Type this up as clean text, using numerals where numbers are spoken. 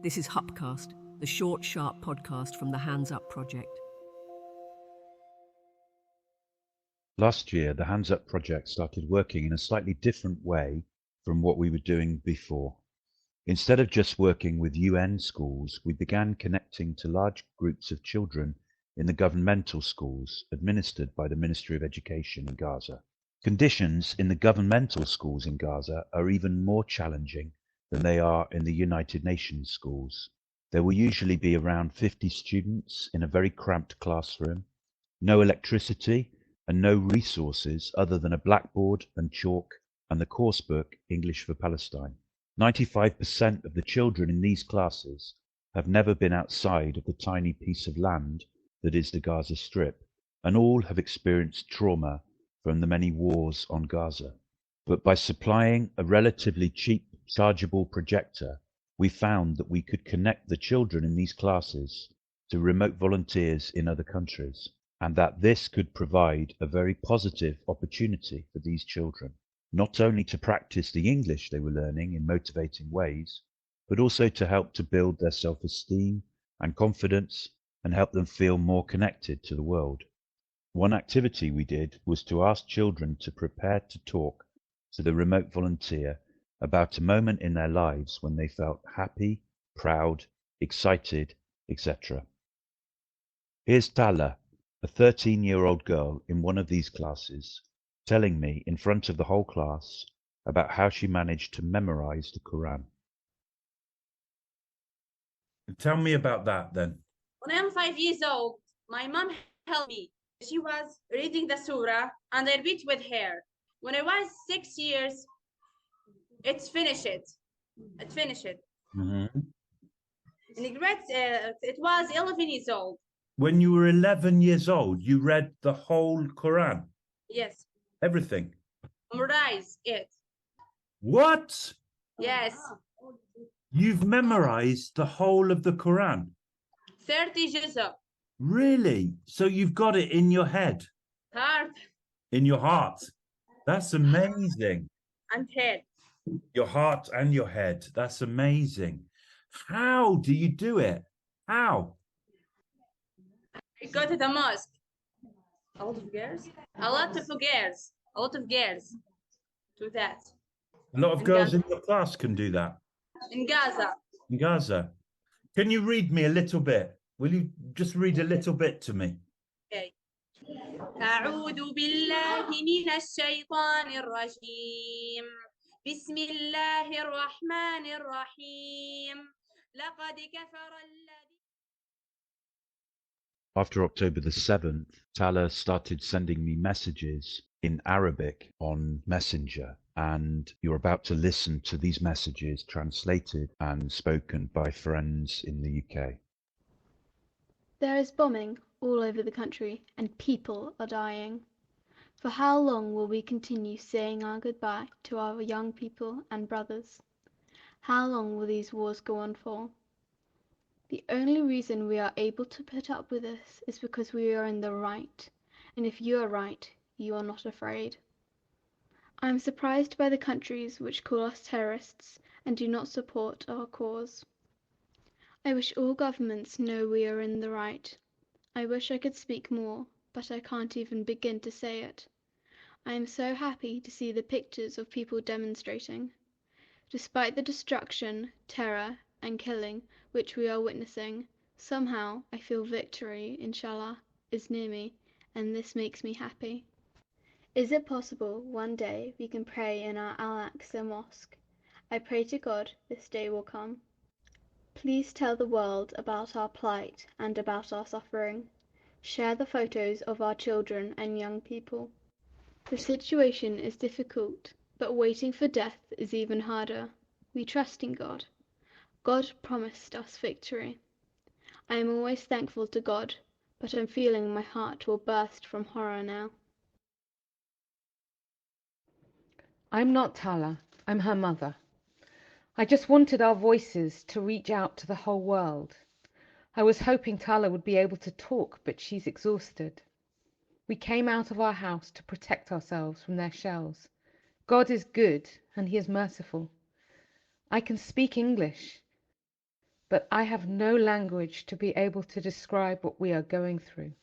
This is HUPCast, the short, sharp podcast from the Hands Up project. Last year, the Hands Up project started working in a slightly different way from what we were doing before. Instead of just working with UN schools, we began connecting to large groups of children in the governmental schools administered by the Ministry of Education in Gaza. Conditions in the governmental schools in Gaza are even more challenging than they are in the United Nations schools. There will usually be around 50 students in a very cramped classroom, no electricity, and no resources other than a blackboard and chalk and the course book English for Palestine. 95% of the children in these classes have never been outside of the tiny piece of land that is the Gaza Strip, and all have experienced trauma from the many wars on Gaza. But by supplying a relatively cheap chargeable projector, we found that we could connect the children in these classes to remote volunteers in other countries, and that this could provide a very positive opportunity for these children, not only to practice the English they were learning in motivating ways, but also to help to build their self-esteem and confidence and help them feel more connected to the world. One activity we did was to ask children to prepare to talk to the remote volunteer about a moment in their lives when they felt happy, proud, excited, etc. Here's Tala, a 13-year-old girl in one of these classes, telling me in front of the whole class about how she managed to memorize the Quran. Tell me about that then. When I'm 5 years old, my mom helped me. She was reading the surah and I read with her. When I was 6 years, it finished. Mm-hmm. In grade, it was 11 years old. When you were 11 years old, you read the whole Quran? Yes. Everything? Memorize it. What? Yes. You've memorized the whole of the Quran? 30 juzah. Really? So you've got it in your head? Heart In your heart? That's amazing. and head. Your heart and your head. That's amazing. How do you do it? How? I go to the mosque. A lot of girls. A lot of girls do that. A lot of In girls Gaza. in your class can do that. In Gaza. In Gaza. Can you read me a little bit? Will you just read a little bit to me? Okay. أعوذ بالله من الشيطان الرجيم بسم الله الرحمن الرحيم لقد كفر الذي. After October the 7th, Tala started sending me messages in Arabic on Messenger, and you're about to listen to these messages translated and spoken by friends in the UK. There is bombing all over the country and people are dying. For how long will we continue saying our goodbye to our young people and brothers? How long will these wars go on for? The only reason we are able to put up with this is because we are in the right, and if you are right, you are not afraid. I am surprised by the countries which call us terrorists and do not support our cause. I wish all governments know we are in the right. I wish I could speak more, but I can't even begin to say it. I am so happy to see the pictures of people demonstrating. Despite the destruction, terror, and killing which we are witnessing, somehow I feel victory, inshallah, is near me, and this makes me happy. Is it possible one day we can pray in our Al-Aqsa mosque? I pray to God this day will come. Please tell the world about our plight and about our suffering. Share the photos of our children and young people. The situation is difficult, but waiting for death is even harder. We trust in God. God promised us victory. I am always thankful to God, but I'm feeling my heart will burst from horror now. I'm not Tala, I'm her mother. I just wanted our voices to reach out to the whole world. I was hoping Tala would be able to talk, but she's exhausted. We came out of our house to protect ourselves from their shells. God is good and he is merciful. I can speak English. but I have no language to be able to describe what we are going through.